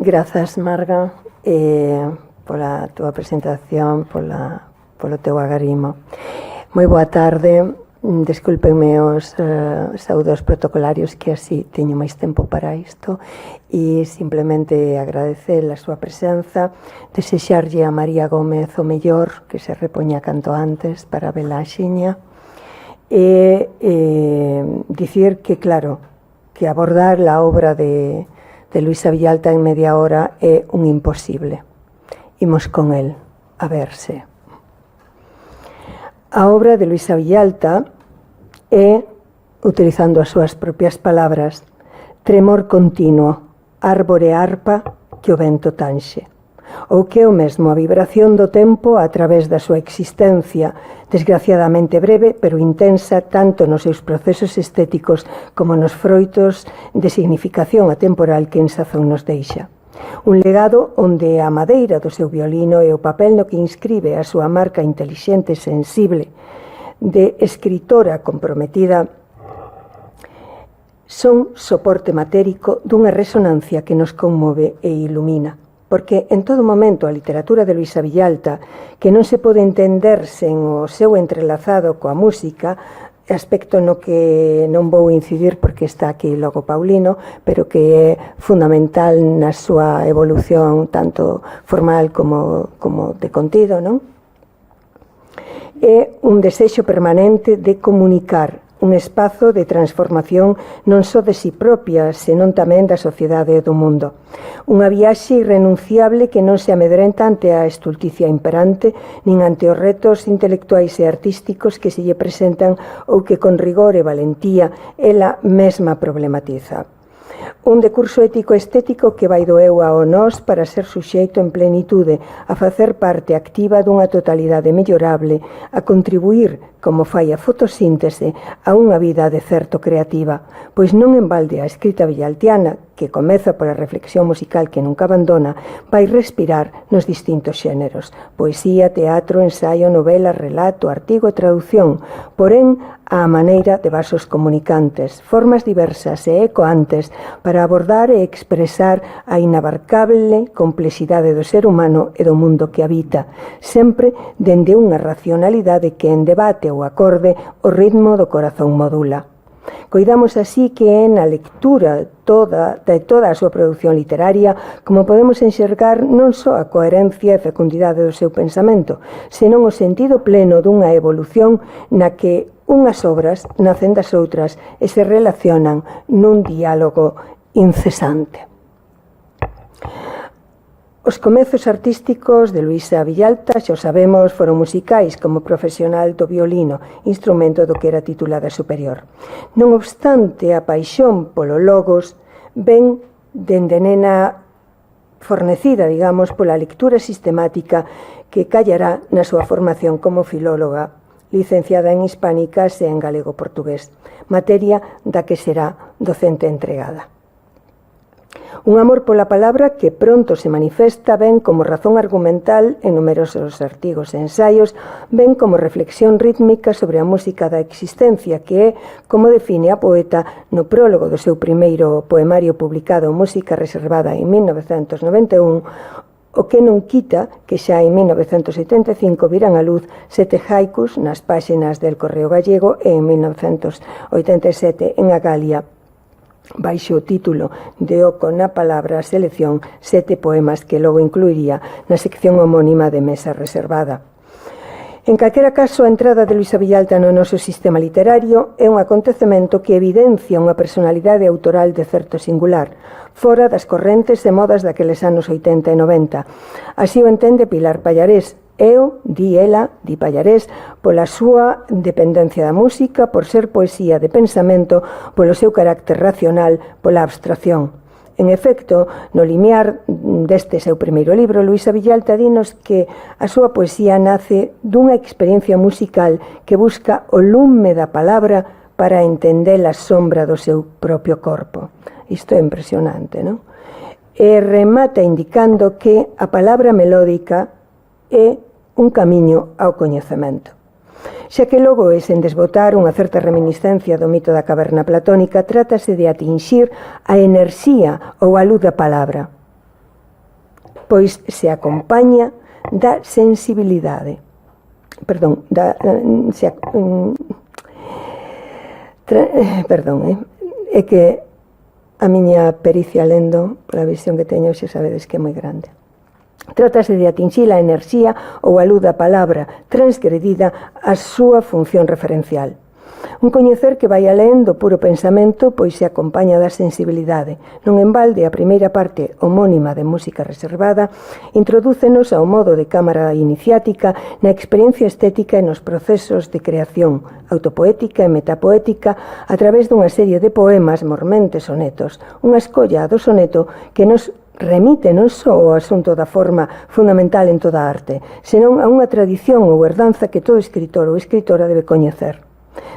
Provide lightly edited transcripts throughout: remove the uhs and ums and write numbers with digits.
Grazas, Marga, pola túa presentación, polo teu agarimo. Moi boa tarde. Desculpenme os saúdos protocolarios, que así teño máis tempo para isto, e simplemente agradecer a súa presenza, desexarlle a María Gómez o mellor, que se repoña canto antes para vela axiña, e dicir que, claro, que abordar a obra de Luisa Villalta en media hora é un imposible. Imos con el a verse. A obra de Luisa Villalta é, utilizando as súas propias palabras, tremor continuo, árbore arpa que o vento tanxe, ou que é o mesmo a vibración do tempo a través da súa existencia, desgraciadamente breve, pero intensa tanto nos seus procesos estéticos como nos froitos de significación atemporal que en sazón nos deixa. Un legado onde a madeira do seu violino e o papel no que inscribe a súa marca intelixente e sensible de escritora comprometida son soporte matérico dunha resonancia que nos conmove e ilumina. Porque en todo momento a literatura de Luisa Villalta, que non se pode entender sen o seu entrelazado coa música, aspecto no que non vou incidir porque está aquí logo Paulino, pero que é fundamental na súa evolución tanto formal como de contido, non? É un desexo permanente de comunicar un espazo de transformación non só de si propia, senón tamén da sociedade e do mundo. Unha viaxe irrenunciable que non se amedrenta ante a estulticia imperante, nin ante os retos intelectuais e artísticos que se lle presentan ou que con rigor e valentía ela mesma problematiza. Un decurso ético-estético que vai do eu ao nós para ser suxeito en plenitude, a facer parte activa dunha totalidade mellorable, a contribuir, como fai a fotosíntese, a unha vida de certo creativa, pois non en balde a escrita villaltiana, que comeza pola reflexión musical que nunca abandona, vai respirar nos distintos xéneros, poesía, teatro, ensaio, novela, relato, artigo e traducción, porén á maneira de vasos comunicantes, formas diversas e ecoantes para abordar e expresar a inabarcable complexidade do ser humano e do mundo que habita, sempre dende unha racionalidade que en debate ou acorde o ritmo do corazón modula. Coidamos así que na lectura de toda a súa produción literaria como podemos enxergar non só a coherencia e fecundidade do seu pensamento, senón o sentido pleno dunha evolución na que unhas obras nacen das outras e se relacionan nun diálogo incesante. Os comezos artísticos de Luisa Villalta, xa o sabemos, foron musicais como profesional do violino, instrumento do que era titulada superior. Non obstante, a paixón polo logos ven dende nena fornecida, digamos, pola lectura sistemática que callará na súa formación como filóloga, licenciada en hispánicas e en galego-portugués, materia da que será docente entregada. Un amor pola palabra que pronto se manifesta ben como razón argumental en numerosos artigos e ensaios, ben como reflexión rítmica sobre a música da existencia, que é, como define a poeta no prólogo do seu primeiro poemario publicado Música reservada en 1991, o que non quita que xa en 1975 viran a luz 7 haikus nas páxinas del Correo Gallego e en 1987 en Agalia, baixo o título de Oco na palabra selección 7 poemas que logo incluiría na sección homónima de Mesa Reservada. En calquera caso, a entrada de Luisa Villalta no noso sistema literario é un acontecemento que evidencia unha personalidade autoral de certo singular, fora das correntes e modas daqueles anos 80 e 90. Así o entende Pilar Pallarés. Eu, di ela, di Pallarés, pola súa dependencia da música, por ser poesía de pensamento, polo seu carácter racional, pola abstracción. En efecto, no limiar deste seu primeiro libro, Luisa Villalta dinos que a súa poesía nace dunha experiencia musical que busca o lume da palabra para entender a sombra do seu propio corpo. Isto é impresionante, non? E remata indicando que a palabra melódica é un camiño ao coñecemento. Xa que logo é sen desbotar unha certa reminiscencia do mito da caverna platónica, trátase de atinxir a enerxía ou a luz da palabra. pois se acompaña da sensibilidade. Perdón, é que a miña pericia lendo, pola visión que teño, xa sabedes que é moi grande. Trátase de atinxir a enerxía ou a luz da palabra transgredida a súa función referencial. Un coñecer que vai alén do puro pensamento, pois se acompaña da sensibilidade. Non en balde, a primeira parte homónima de Música Reservada introdúcenos ao modo de cámara iniciática na experiencia estética e nos procesos de creación autopoética e metapoética a través dunha serie de poemas, mormente sonetos, unha escolla do soneto que nos remite non só ao asunto da forma fundamental en toda a arte, senón a unha tradición ou herdanza que todo escritor ou escritora debe coñecer.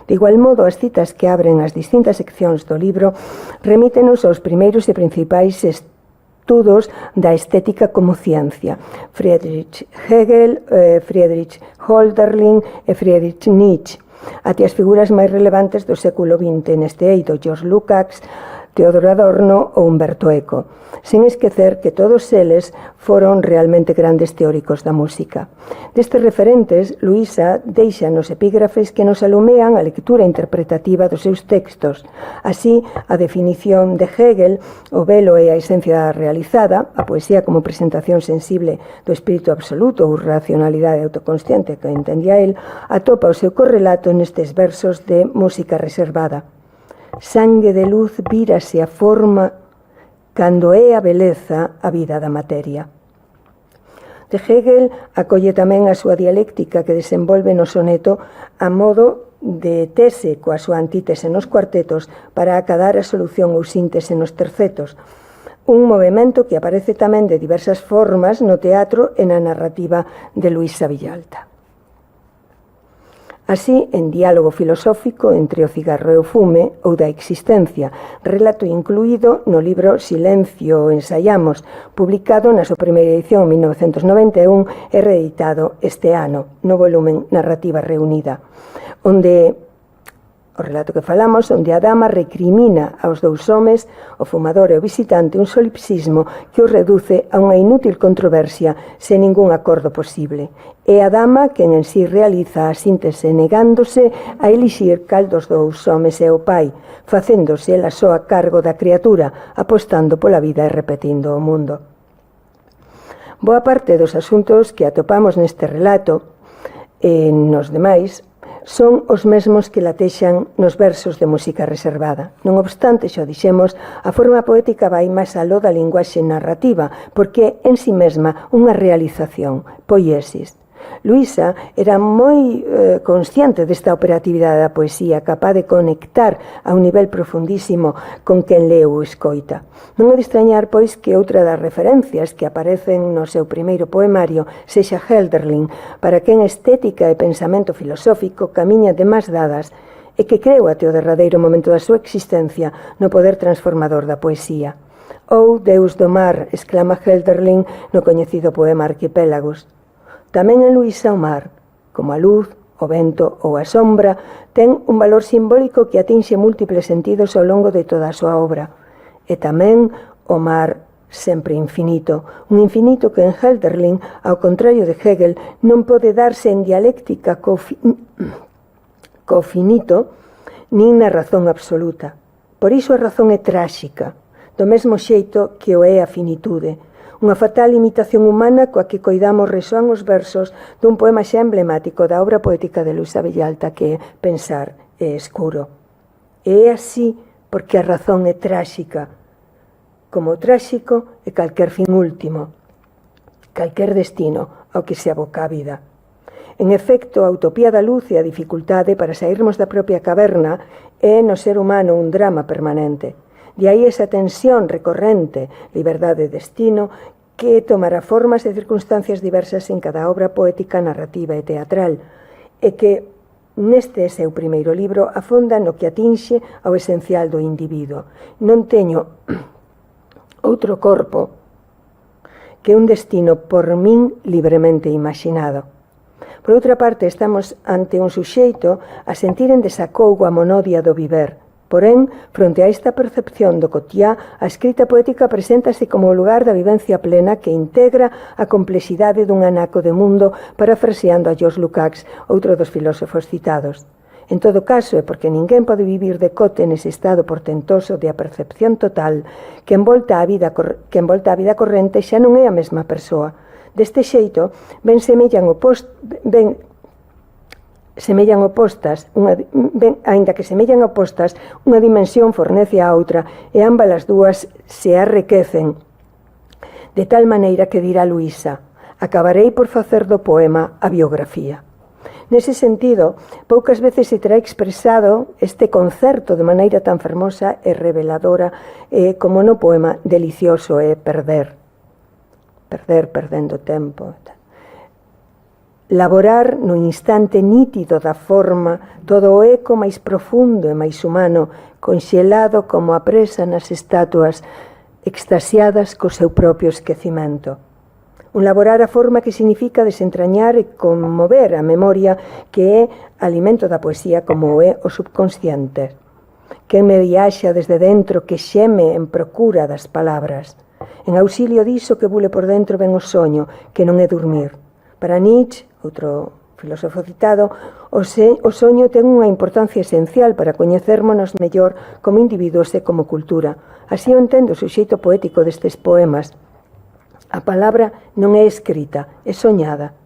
De igual modo, as citas que abren as distintas seccións do libro remítenos aos primeiros e principais estudos da estética como ciencia. Friedrich Hegel, Friedrich Hölderlin e Friedrich Nietzsche, até as figuras máis relevantes do século XX neste eido, George Lukács, Teodoro Adorno ou Umberto Eco, sen esquecer que todos eles foron realmente grandes teóricos da música. Destes referentes, Luisa deixa nos epígrafes que nos alumean a lectura interpretativa dos seus textos. Así, a definición de Hegel, o velo e a esencia realizada, a poesía como presentación sensible do espírito absoluto ou racionalidade autoconsciente que entendía el, atopa o seu correlato nestes versos de Música Reservada. Sangue de luz vírase a forma cando é a beleza a vida da materia. De Hegel acolle tamén a súa dialéctica que desenvolve no soneto a modo de tese coa súa antítese nos cuartetos para acadar a solución ou síntese nos tercetos, un movimento que aparece tamén de diversas formas no teatro e na narrativa de Luisa Villalta. Así, en diálogo filosófico entre o cigarro e o fume ou da existencia, relato incluído no libro Silencio ensaiamos, publicado na súa primeira edición en 1991 e reeditado este ano, no volumen Narrativa Reunida, onde o relato que falamos, onde a dama recrimina aos dous homes, o fumador e o visitante, un solipsismo que os reduce a unha inútil controversia sen ningún acordo posible. É a dama quen en si realiza a síntese negándose a elixir cal dos dous homes é o pai, facéndose ela só a cargo da criatura, apostando pola vida e repetindo o mundo. Boa parte dos asuntos que atopamos neste relato e nos demais son os mesmos que latexan nos versos de Música Reservada. Non obstante, xa dixemos, a forma poética vai máis aló da linguaxe narrativa, porque é en si mesma unha realización, poiesis. Luisa era moi consciente desta operatividade da poesía, capaz de conectar a un nivel profundísimo con quen leu ou escoita. Non é de extrañar, pois, que outra das referencias que aparecen no seu primeiro poemario sexa Hölderlin, para quen estética e pensamento filosófico camiña de más dadas e que creu até o derradeiro momento da súa existencia no poder transformador da poesía. Ou Deus do mar, exclama Hölderlin no coñecido poema Arquipélagos. Tamén en Luisa o mar, como a luz, o vento ou a sombra, ten un valor simbólico que atinxe múltiples sentidos ao longo de toda a súa obra. E tamén o mar sempre infinito, un infinito que en Hölderlin, ao contrario de Hegel, non pode darse en dialéctica co finito, nin na razón absoluta. Por iso a razón é tráxica, do mesmo xeito que o é a finitude, unha fatal imitación humana coa que coidamos resoan os versos dun poema xa emblemático da obra poética de Luisa Villalta que é Pensar é escuro. E é así porque a razón é tráxica, como o tráxico é calquer fin último, calquer destino ao que se aboca a vida. En efecto, a utopía da luz e a dificultade para sairmos da propia caverna é no ser humano un drama permanente. De aí esa tensión recorrente, liberdade e destino, que tomará formas e circunstancias diversas en cada obra poética, narrativa e teatral, e que neste seu primeiro libro afonda no que atinxe ao esencial do individuo. Non teño outro corpo que un destino por min libremente imaginado. Por outra parte, estamos ante un suxeito a sentir en desacougo a monodia do viver, Porén, fronte a esta percepción do cotiá, a escrita poética preséntase como o lugar da vivencia plena que integra a complexidade dun anaco de mundo, parafraseando a George Lukács, outro dos filósofos citados. En todo caso, é porque ninguén pode vivir de cote nese estado portentoso de apercepción total que envolta a vida corrente xa non é a mesma persoa. Deste xeito, aínda que semellan opostas, unha dimensión fornece a outra e ambas as dúas se arrequecen. De tal maneira que dirá Luísa: acabarei por facer do poema a biografía. Nese sentido, poucas veces se terá expresado este concerto de maneira tan fermosa e reveladora como no poema Delicioso é perder perdendo tempo. Laborar no instante nítido da forma todo o eco máis profundo e máis humano, conxelado como a presa nas estatuas, extasiadas co seu propio esquecimento. Un laborar a forma que significa desentrañar e conmover a memoria, que é alimento da poesía como é o subconsciente. Que me viaxa desde dentro, que xeme en procura das palabras. En auxilio diso que bule por dentro ven o soño, que non é dormir. Para Nietzsche, outro filósofo citado, o soño ten unha importancia esencial para coñecérmonos mellor como individuos e como cultura. Así o entendo o suxeito poético destes poemas. A palabra non é escrita, é soñada.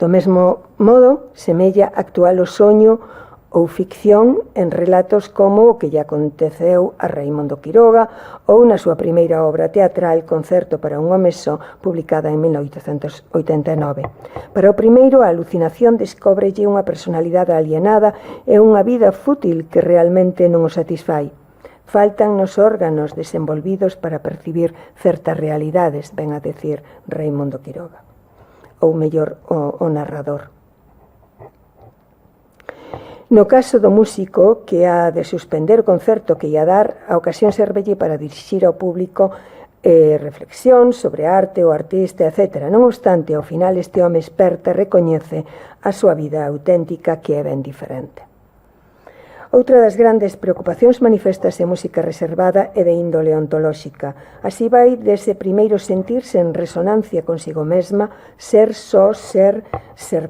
Do mesmo modo, semella actual o soño ou ficción en relatos como o que lle aconteceu a Raimondo Quiroga ou na súa primeira obra teatral Concerto para un home só, publicada en 1889. Para o primeiro, a alucinación descóbrelle unha personalidade alienada e unha vida fútil que realmente non o satisfai. Faltan nos órganos desenvolvidos para percibir certas realidades, ven a decir Raimondo Quiroga, ou mellor, o narrador. No caso do músico que ha de suspender o concerto que ia dar, a ocasión servelle para dirixir ao público reflexión sobre arte, o artista, etc. Non obstante, ao final este home experta recoñece a súa vida auténtica que é ben diferente. Outra das grandes preocupacións manifestas en música reservada é de índole ontolóxica. Así vai dese primeiro sentirse en resonancia consigo mesma, ser só, ser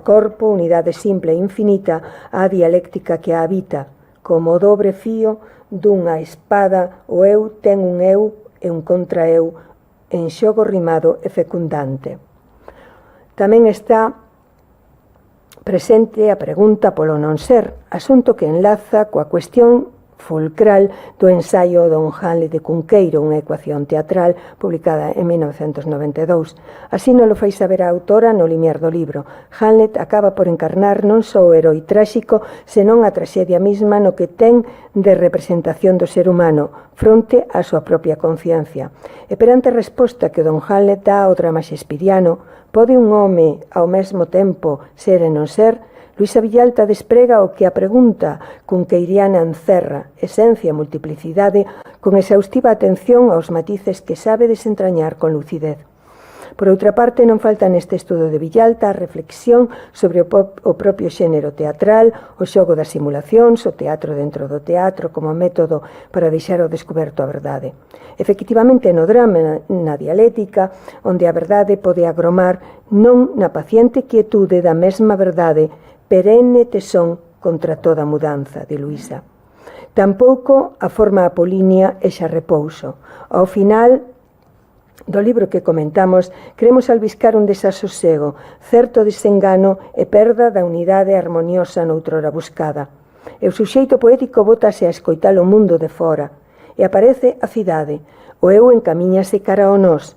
corpo, unidade simple e infinita, a dialéctica que a habita. Como o dobre fío dunha espada, o eu ten un eu e un contraeu en xogo rimado e fecundante. Tamén está presente a pregunta polo non ser, asunto que enlaza coa cuestión fulcral do ensaio Don Hamlet de Cunqueiro, unha ecuación teatral publicada en 1992. Así non lo fai saber a autora no limiar do libro. Hamlet acaba por encarnar non só o heroi tráxico, senón a traxedia mesma no que ten de representación do ser humano fronte á súa propia conciencia. E perante a resposta que Don Hamlet dá ao drama shakespeariano, pode un home ao mesmo tempo ser e non ser? Luísa Villalta desprega o que a pregunta cunqueiriana encerra, esencia e multiplicidade, con exhaustiva atención aos matices que sabe desentrañar con lucidez. Por outra parte, non falta neste estudo de Villalta a reflexión sobre o propio xénero teatral, o xogo das simulacións, o teatro dentro do teatro como método para deixar ao descoberto a verdade. Efectivamente, no drama, na dialéctica, onde a verdade pode agromar non na paciente quietude da mesma verdade, perenne tesón contra toda mudanza, de Luísa. Tampouco a forma apolínea e xa repouso. Ao final do libro que comentamos, queremos albiscar un desasosego, certo desengano e perda da unidade harmoniosa noutrora buscada. E o suxeito poético bótase a escoitar o mundo de fora, e aparece a cidade, o eu encamiñase cara ao nós.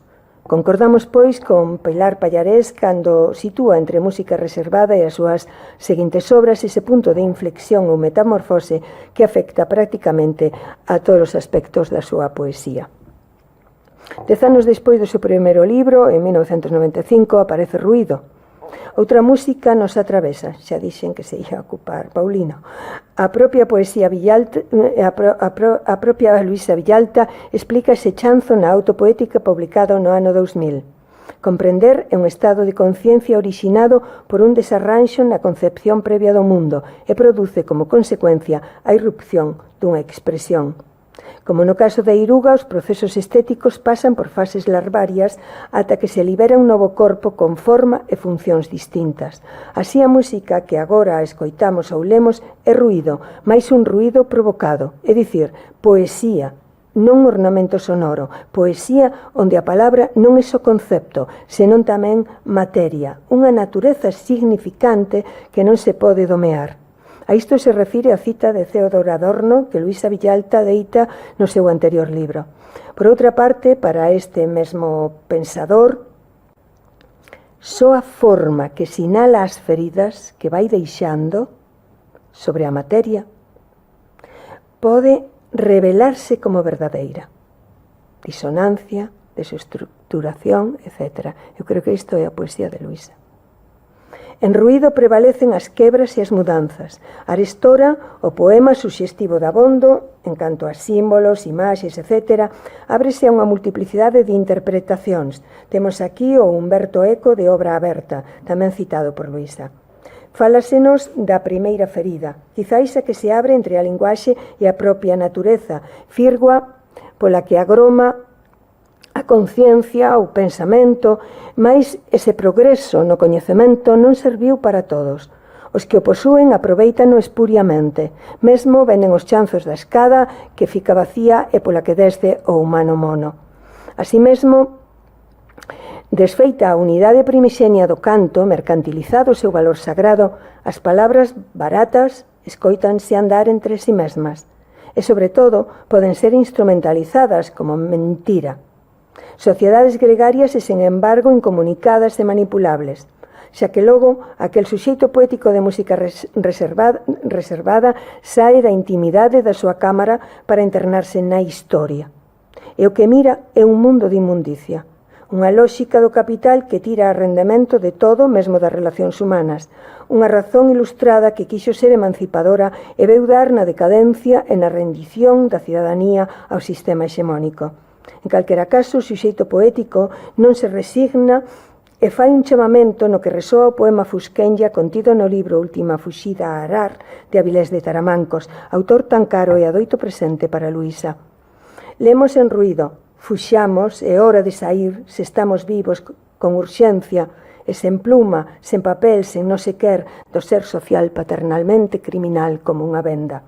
Concordamos, pois, con Pilar Pallarés cando sitúa entre música reservada e as súas seguintes obras ese punto de inflexión ou metamorfose que afecta prácticamente a todos os aspectos da súa poesía. 10 anos despois do seu primeiro libro, en 1995, aparece Ruído. Outra música nos atravesa, xa dixen que se ia ocupar Paulino. A propia poesía Villalta, a propia Luísa Villalta explica ese chanzo na autopoética publicado no ano 2000. Comprender é un estado de conciencia orixinado por un desarranxo na concepción previa do mundo e produce como consecuencia a irrupción dunha expresión. Como no caso da iruga, os procesos estéticos pasan por fases larvarias ata que se libera un novo corpo con forma e funcións distintas. Así a música que agora escoitamos ou lemos é ruído, máis un ruído provocado, é dicir, poesía, non ornamento sonoro, poesía onde a palabra non é só concepto, senón tamén materia, unha natureza significante que non se pode domear. A isto se refire a cita de Theodor Adorno que Luisa Villalta deita no seu anterior libro. Por outra parte, para este mesmo pensador, só a forma que sinala as feridas que vai deixando sobre a materia pode revelarse como verdadeira. Disonancia, desestructuración, etc. Eu creo que isto é a poesía de Luisa. En ruído prevalecen as quebras e as mudanzas. Arestora, o poema suxestivo de Abondo, en canto a símbolos, imaxes, etc., ábrese a unha multiplicidade de interpretacións. Temos aquí o Humberto Eco de Obra Aberta, tamén citado por Luisa. Fálasenos da primeira ferida, quizáis a que se abre entre a linguaxe e a propia natureza, firgua pola que agroma a conciencia, o pensamento, mais ese progreso no coñecemento non serviu para todos. Os que o posúen aproveitano espuriamente, mesmo venen os chanzos da escada que fica vacía e pola que desce o humano mono. Así mesmo, desfeita a unidade primixenia do canto, mercantilizado o seu valor sagrado, as palabras baratas escoítanse andar entre si mesmas e, sobre todo, poden ser instrumentalizadas como mentira. Sociedades gregarias e, sen embargo, incomunicadas e manipulables, xa que logo aquel suxeito poético de música reservada sae da intimidade da súa cámara para internarse na historia. E o que mira é un mundo de inmundicia, unha lóxica do capital que tira a rendemento de todo, mesmo das relacións humanas, unha razón ilustrada que quixo ser emancipadora e veu dar na decadencia e na rendición da cidadanía ao sistema hexemónico. En calquera caso, o suxeito poético non se resigna e fai un chamamento no que resoa o poema Fusquenlla contido no libro Última fuxida a Arar de Avilés de Taramancos, autor tan caro e adoito presente para Luisa. Lemos en ruído: fuxamos, é hora de sair, se estamos vivos, con urxencia, e sen pluma, sen papel, sen non se quer, do ser social paternalmente criminal como unha venda.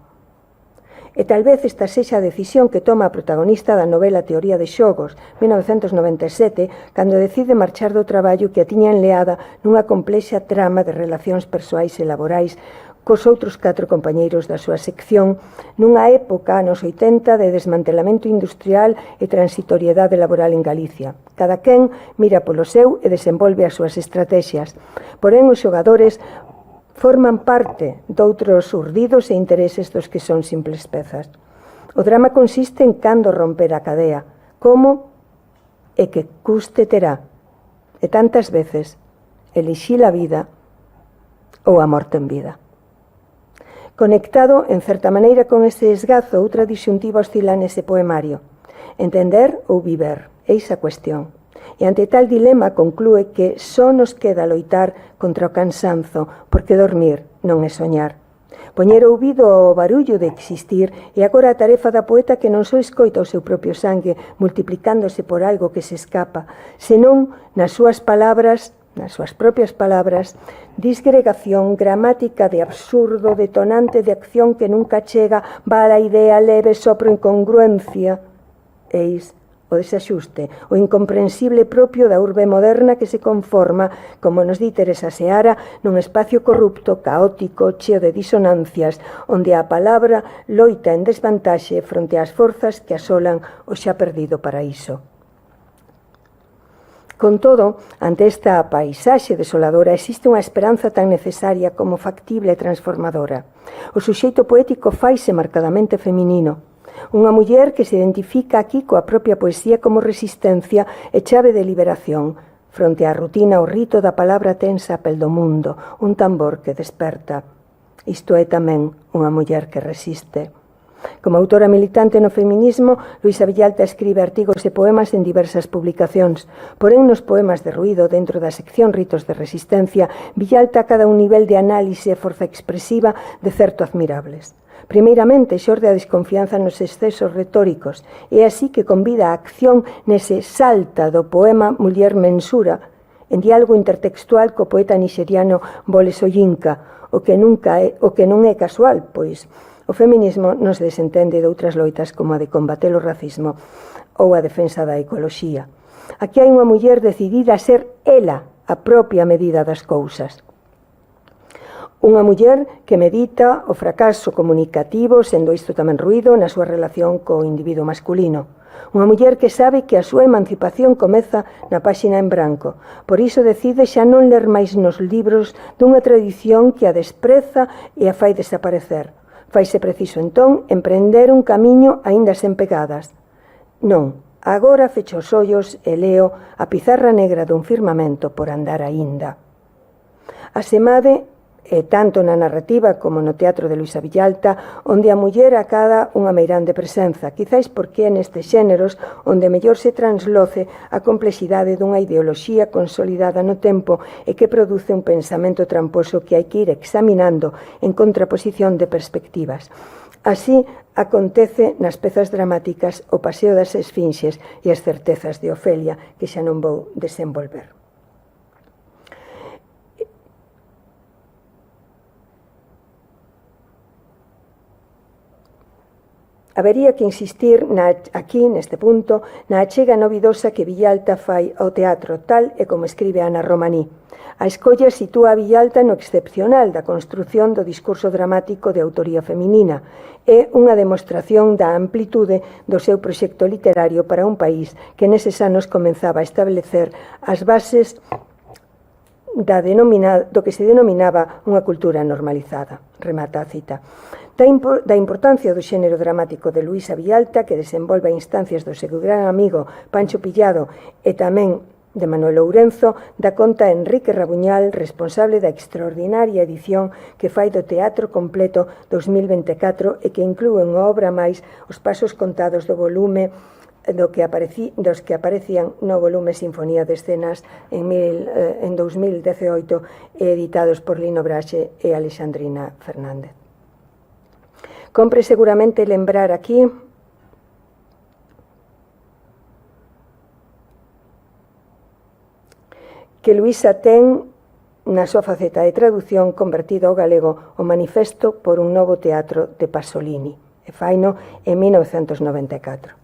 E tal vez esta sexa a decisión que toma a protagonista da novela Teoría de xogos, 1997, cando decide marchar do traballo que a tiña enleada nunha complexa trama de relacións persoais e laborais cos outros 4 compañeiros da súa sección, nunha época, nos 80, de desmantelamento industrial e transitoriedade laboral en Galicia. Cada quen mira polo seu e desenvolve as súas estrategias. Porén, os xogadores forman parte doutros urdidos e intereses dos que son simples pezas. O drama consiste en cando romper a cadea, como e que custe terá, e tantas veces elixir a vida ou a morte en vida. Conectado, en certa maneira, con ese esgazo, outra disyuntiva oscila nese poemario. Entender ou viver, eis a cuestión. E ante tal dilema conclúe que só nos queda loitar contra o cansanzo, porque dormir non é soñar. Poñer ouvido ao barullo de existir é agora a tarefa da poeta que non só escoita o seu propio sangue multiplicándose por algo que se escapa, senón nas súas propias palabras, disgregación gramática de absurdo, detonante de acción que nunca chega, bala idea, leve sopro incongruencia. Eis o desaxuste, o incomprensible propio da urbe moderna que se conforma, como nos di Teresa Seara, nun espacio corrupto, caótico, cheo de disonancias, onde a palabra loita en desvantaxe fronte ás forzas que asolan o xa perdido paraíso. Con todo, ante esta paisaxe desoladora existe unha esperanza tan necesaria como factible e transformadora. O suxeito poético faise marcadamente feminino. Unha muller que se identifica aquí coa propia poesía como resistencia e chave de liberación, fronte á rutina o rito da palabra tensa pel do mundo, un tambor que desperta. Isto é tamén unha muller que resiste. Como autora militante no feminismo, Luisa Villalta escribe artigos e poemas en diversas publicacións. Porén, nos poemas de Ruido, dentro da sección Ritos de Resistencia, Villalta acada un nivel de análise e forza expresiva de certo admirables. Primeiramente, xorde a desconfianza nos excesos retóricos, e así que convida a acción nese salta do poema Muller Mensura, en diálogo intertextual co poeta nixeriano Wole Soyinka, o que non é casual, pois o feminismo non se desentende de outras loitas como a de combater o racismo ou a defensa da ecoloxía. Aquí hai unha muller decidida a ser ela a propia medida das cousas. Unha muller que medita o fracaso comunicativo, sendo isto tamén ruído, na súa relación co individuo masculino. Unha muller que sabe que a súa emancipación comeza na páxina en branco. Por iso decide xa non ler máis nos libros dunha tradición que a despreza e a fai desaparecer. Faise preciso, entón, emprender un camiño aínda sen pegadas. Non, agora fecho os ollos e leo a pizarra negra dun firmamento por andar aínda. Asemade, tanto na narrativa como no teatro de Luisa Villalta, onde a muller acada unha meirande presenza, quizáis porque é nestes xéneros onde mellor se transloce a complexidade dunha ideoloxía consolidada no tempo e que produce un pensamento tramposo que hai que ir examinando en contraposición de perspectivas. Así acontece nas pezas dramáticas O paseo das esfinxes e As certezas de Ofelia, que xa non vou desenvolver. Habería que insistir aquí, neste punto, na achega novidosa que Villalta fai ao teatro, tal e como escribe Ana Romaní. A escolla sitúa a Villalta no excepcional da construción do discurso dramático de autoría feminina. É unha demostración da amplitude do seu proxecto literario para un país que neses anos comenzaba a establecer as bases do que se denominaba unha cultura normalizada. Remata a cita. Da importancia do xénero dramático de Luisa Villalta, que desenvolve a instancias do seu gran amigo Pancho Pillado e tamén de Manuel Lourenzo, dá conta Enrique Rabuñal, responsable da extraordinaria edición que fai do Teatro Completo 2024 e que inclúe unha obra máis os pasos contados do volume dos que aparecían no volume Sinfonía de Escenas en 2018 editados por Lino Braxe e Alexandrina Fernández. Compre seguramente lembrar aquí que Luisa ten na súa faceta de traducción convertido ao galego o Manifesto por un novo teatro de Pasolini, e faino en 1994.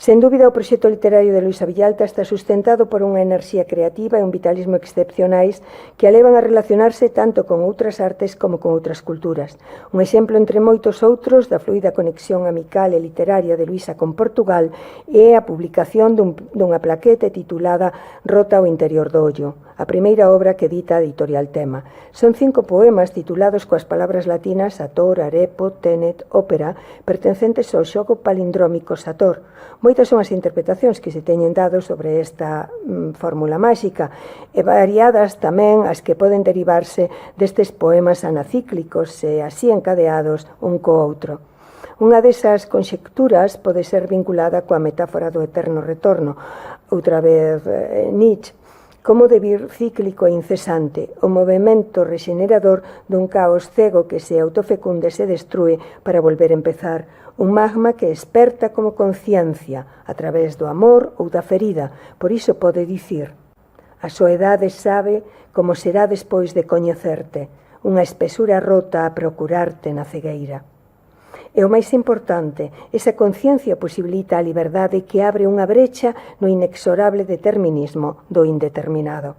Sen dúbida, o proxecto literario de Luisa Villalta está sustentado por unha enerxía creativa e un vitalismo excepcionais que a levan a relacionarse tanto con outras artes como con outras culturas. Un exemplo entre moitos outros da fluida conexión amical e literaria de Luisa con Portugal é a publicación dunha plaquete titulada Rota ao interior do ollo, a primeira obra que edita a editorial Tema. Son 5 poemas titulados coas palabras latinas Sator, Arepo, Tenet, Ópera, pertencentes ao xogo palindrómico Sator. Moitas son as interpretacións que se teñen dado sobre esta fórmula máxica e variadas tamén as que poden derivarse destes poemas anacíclicos e así encadeados un co outro. Unha desas conxecturas pode ser vinculada coa metáfora do eterno retorno, outra vez Nietzsche, como devir cíclico e incesante, o movimento rexenerador dun caos cego que se autofecunde e se destrúe para volver a empezar, un magma que esperta como conciencia a través do amor ou da ferida, por iso pode dicir: a soedade sabe como será despois de coñecerte, unha espesura rota a procurarte na cegueira. E o máis importante, esa conciencia posibilita a liberdade que abre unha brecha no inexorable determinismo do indeterminado.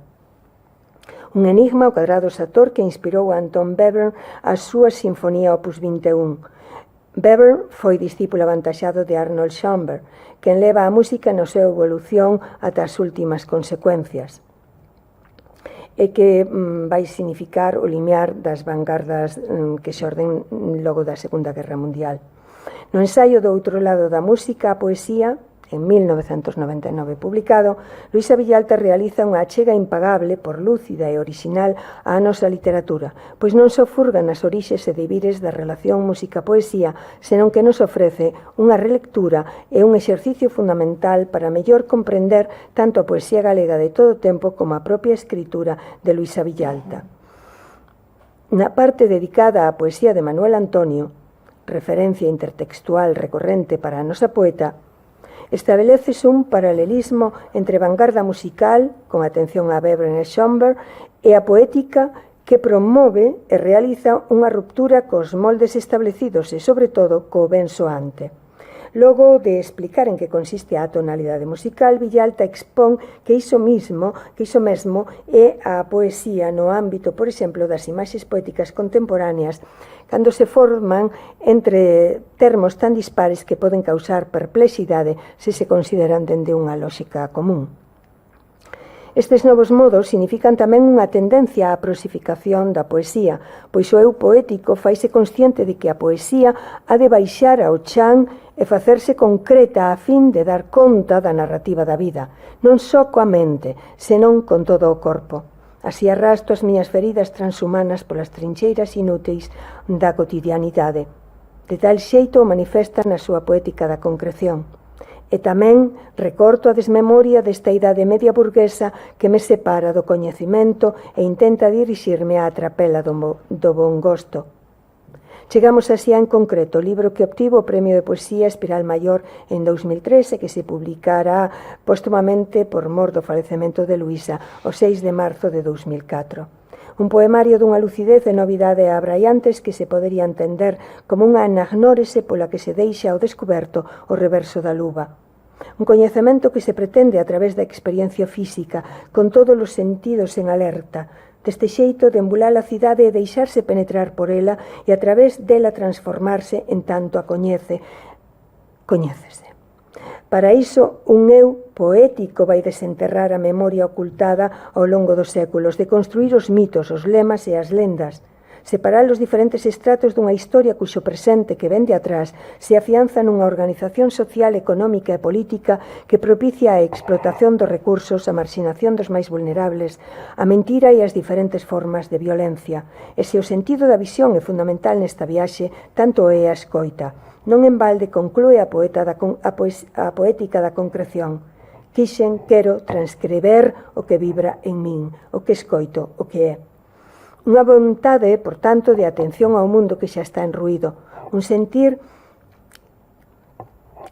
Un enigma ao cuadrado Sator que inspirou a Anton Webern a súa Sinfonía Opus 21. Webern foi discípulo avantaxado de Arnold Schoenberg, quen leva a música na súa evolución ata as últimas consecuencias, e que vai significar o limiar das vanguardas que xorden logo da Segunda Guerra Mundial. No ensaio do outro lado da música, a poesía en 1999 publicado, Luisa Villalta realiza unha achega impagable por lúcida e orixinal á nosa literatura, pois non só furga nas orixes e debires da relación música-poesía, senón que nos ofrece unha relectura e un exercicio fundamental para mellor comprender tanto a poesía galega de todo tempo como a propia escritura de Luisa Villalta. Na parte dedicada á poesía de Manuel Antonio, referencia intertextual recorrente para a nosa poeta, estabelece un paralelismo entre a vanguarda musical, con atención a Webern e Schönberg, e a poética que promove e realiza unha ruptura cos moldes establecidos e, sobre todo, co ben soante. Logo de explicar en que consiste a tonalidade musical, Villalta expón que iso mesmo é a poesía no ámbito, por exemplo, das imaxes poéticas contemporáneas, cando se forman entre termos tan dispares que poden causar perplexidade se se consideran dende unha lóxica común. Estes novos modos significan tamén unha tendencia á prosificación da poesía, pois o eu poético faise consciente de que a poesía ha de baixar ao chan e facerse concreta a fin de dar conta da narrativa da vida, non só coa mente, senón con todo o corpo. Así arrasto as miñas feridas transhumanas polas trincheiras inúteis da cotidianidade. De tal xeito o manifesta na súa poética da concreción. E tamén recorto a desmemoria desta idade media burguesa que me separa do coñecemento e intenta dirixirme á trapela do bon gosto. Chegamos así en concreto o libro que obtivo o Premio de Poesía Espiral Maior en 2003 e que se publicará póstumamente por mor do falecemento de Luisa o 6 de marzo de 2004. Un poemario dunha lucidez e novidade abraiantes que se podería entender como unha anagnórese pola que se deixa ao descuberto o reverso da luva. Un coñecemento que se pretende a través da experiencia física, con todos os sentidos en alerta, deste xeito de embular a cidade e deixarse penetrar por ela e a través dela transformarse en tanto a coñécese. Para iso, un eu poético vai desenterrar a memoria ocultada ao longo dos séculos, de construir os mitos, os lemas e as lendas, separar os diferentes estratos dunha historia cuxo presente que vén de atrás se afianza nunha organización social, económica e política que propicia a explotación dos recursos, a marxinación dos máis vulnerables, a mentira e as diferentes formas de violencia. E se o sentido da visión é fundamental nesta viaxe, tanto é a escoita. Non en balde conclúe a poética da concreción. Quero transcrever o que vibra en min, o que escoito, o que é. Unha vontade, por tanto, de atención ao mundo que xa está en ruído, un sentir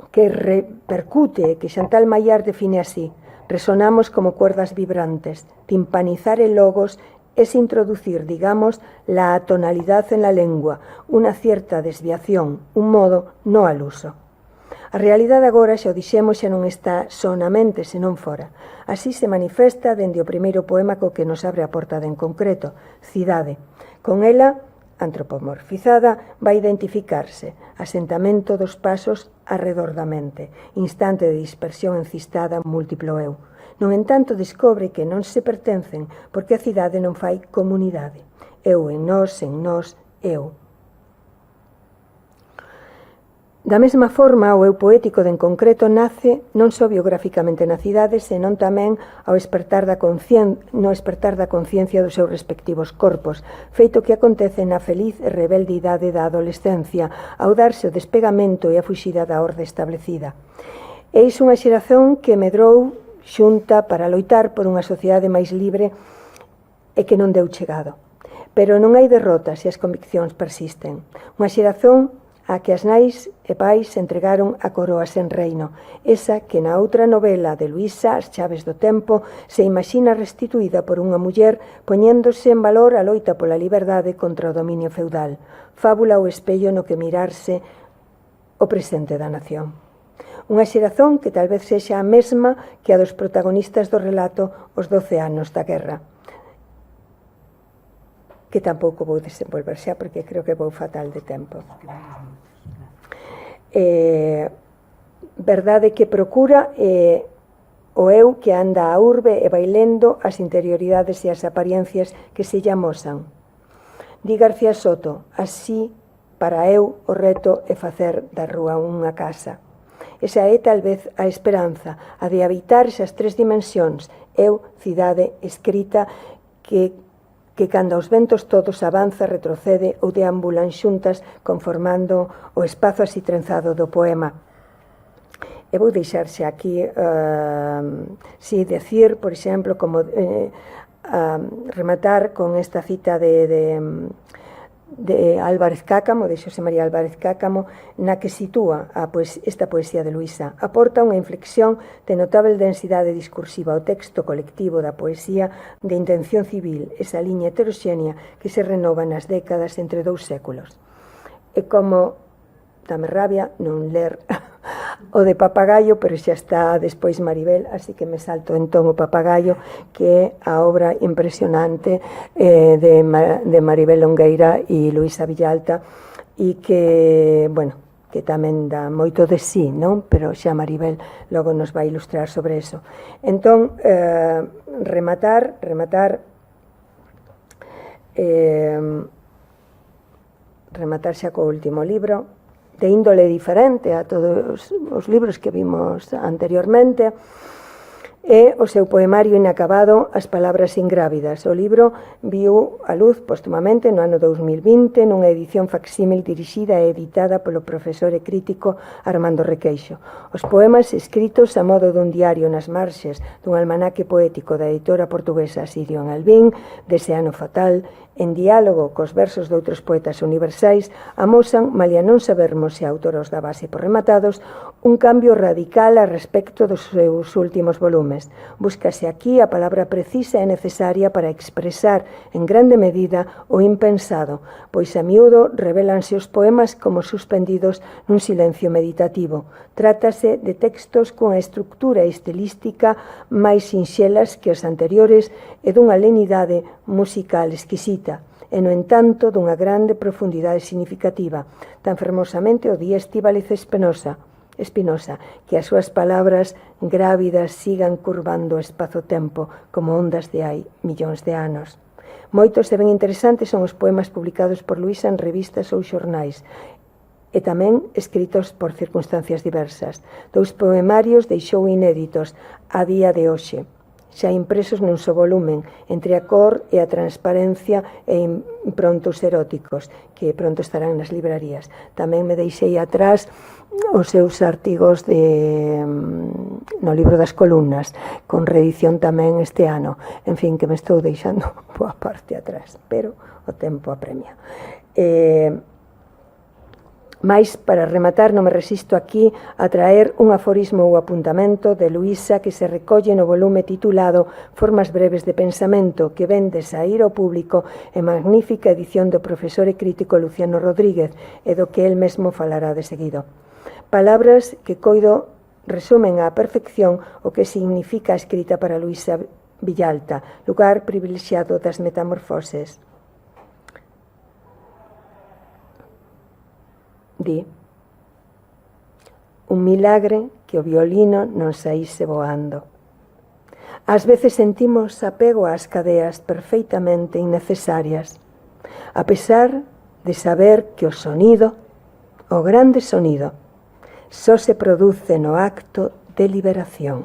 que repercute, que Chantal Maillard define así: resonamos como cuerdas vibrantes, timpanizar el logos es introducir, digamos, la atonalidad en la lengua, una cierta desviación, un modo no al uso. A realidade agora, xa o dixemos, xa non está só na mente, senón fora. Así se manifesta dende o primeiro poema co que nos abre a portada en concreto, Cidade. Con ela, antropomorfizada, vai identificarse, asentamento dos pasos arredor da mente, instante de dispersión encistada, múltiplo eu. No entanto, descobre que non se pertencen, porque a cidade non fai comunidade. Eu en nós, eu. Da mesma forma, o eu poético de en concreto nace non só biográficamente na cidade, senón tamén ao despertar da conciencia dos seus respectivos corpos, feito que acontece na feliz e rebelde idade da adolescencia, ao darse o despegamento e a fuxida da orde establecida. Eis unha xeración que medrou xunta para loitar por unha sociedade máis libre e que non deu chegado. Pero non hai derrotas se as conviccións persisten. Unha xeración a que as nais e pais entregaron a coroa sen reino, esa que na outra novela de Luisa, As chaves do tempo, se imagina restituída por unha muller poñéndose en valor a loita pola liberdade contra o dominio feudal, fábula ou espello no que mirarse o presente da nación. Unha xeración que tal vez sexa a mesma que a dos protagonistas do relato Os 12 anos da guerra, que tampouco vou desenvolver xa porque creo que vou fatal de tempo. Verdade que procura o eu que anda a urbe e vai lendo as interioridades e as apariencias que se lle amosan. Di García Soto: así, para eu, o reto é facer da rúa unha casa. Esa é tal vez a esperanza, a de habitar esas tres dimensións, eu, cidade, escrita, que cando os ventos todos avanza, retrocede ou deambulan xuntas conformando o espazo así trenzado do poema. E vou deixarse aquí decir, por exemplo, como rematar con esta cita de Álvarez Cáccamo, de Xosé María Álvarez Cáccamo, na que sitúa esta poesía de Luisa. Aporta unha inflexión de notável densidade discursiva ao texto colectivo da poesía de intención civil, esa liña heteroxénea que se renova nas décadas entre dous séculos. E como dame rabia non ler o de Papagayo, pero xa está despois Maribel, así que me salto entón o Papagayo, que é a obra impresionante de Maribel Longueira e Luisa Villalta, e que, bueno, que tamén dá moito de sí, non? Pero xa Maribel logo nos vai ilustrar sobre eso. Entón, rematar xa co último libro, de índole diferente a todos os libros que vimos anteriormente, é o seu poemario inacabado As palabras ingrávidas. O libro viu a luz postumamente no ano 2020 nunha edición facsímil dirixida e editada polo profesor e crítico Armando Requeixo. Os poemas escritos a modo dun diario nas marxes dun almanaque poético da editora portuguesa Sirio en Albín, dese ano fatal, en diálogo cos versos de outros poetas universais, amosan, malia non sabermos se a autora os daba así por rematados, un cambio radical a respecto dos seus últimos volumes. Búscase aquí a palabra precisa e necesaria para expresar en grande medida o impensado, pois a miúdo revélanse os poemas como suspendidos nun silencio meditativo. Trátase de textos cunha estructura estilística máis sinxelas que os anteriores e dunha lenidade musical exquisita, e, no entanto, dunha grande profundidade significativa. Tan fermosamente o di Estíbaliz Espinosa, que as súas palabras grávidas sigan curvando o espazo-tempo como ondas de hai millóns de anos. Moitos e ben interesantes son os poemas publicados por Luisa en revistas ou xornais, e tamén escritos por circunstancias diversas. 2 poemarios deixou inéditos a día de hoxe, xa impresos nun só volumen, entre a cor e a transparencia e improntos eróticos, que pronto estarán nas librarías. Tamén me deixei atrás os seus artigos no libro das columnas, con reedición tamén este ano. En fin, que me estou deixando boa parte atrás, pero o tempo apremia. Mais, para rematar, non me resisto aquí a traer un aforismo ou apuntamento de Luisa que se recolle no volume titulado Formas breves de pensamento, que ven de saír ao público en magnífica edición do profesor e crítico Luciano Rodríguez, e do que el mesmo falará de seguido. Palabras que coido resumen á perfección o que significa a escrita para Luisa Villalta, lugar privilexiado das metamorfoses. Di: un milagre que o violino non saíse voando. Ás veces sentimos apego ás cadeas perfeitamente innecesarias, a pesar de saber que o sonido, o grande sonido, só se produce no acto de liberación.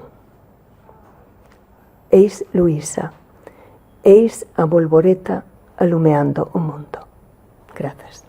Eis Luisa, eis a bolboreta alumeando o mundo. Grazas.